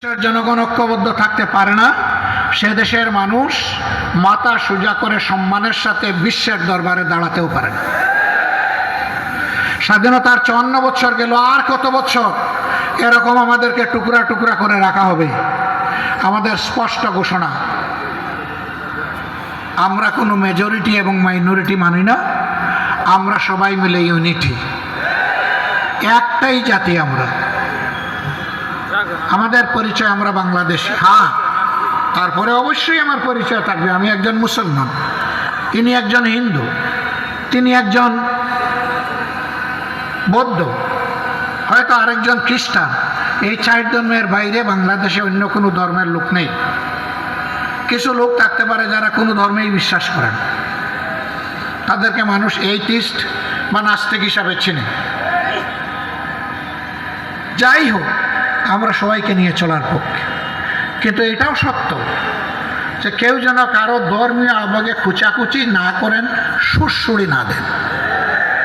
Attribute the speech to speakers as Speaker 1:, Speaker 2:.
Speaker 1: দেশের জনগণ ঐক্যবদ্ধ থাকতে পারে না, সে দেশের মানুষ মাথা সোজা করে সম্মানের সাথে বিশ্বের দরবারে দাঁড়াতেও পারে না। স্বাধীনতার 54 বছর গেল, আর কত বছর এরকম আমাদেরকে টুকরা টুকরা করে রাখা হবে? আমাদের স্পষ্ট ঘোষণা, আমরা কোনো মেজরিটি এবং মাইনরিটি মানি না, আমরা সবাই মিলে ইউনিটি, একটাই জাতি আমরা। আমাদের পরিচয় আমরা বাংলাদেশী, হ্যাঁ, তারপরে অবশ্যই আমার পরিচয় থাকবে আমি একজন মুসলমান, তিনি একজন হিন্দু, তিনি একজন বৌদ্ধ, হয়তো আরেকজন খ্রিস্টান। এই 4 ধর্মের বাইরে বাংলাদেশে অন্য কোনো ধর্মের লোক নেই। কিছু লোক থাকতে পারে যারা কোনো ধর্মেই বিশ্বাস করেন, তাদেরকে মানুষ এইথিস্ট বা নাস্তিক হিসাবে চেনে। যাই হোক, আমরা সবাইকে নিয়ে চলার পক্ষে, কিন্তু এটাও সত্য যে কেউ যেন কারো ধর্মীয় আবেগে খুচাখুচি না করেন, সুড়সুড়ি না দেন।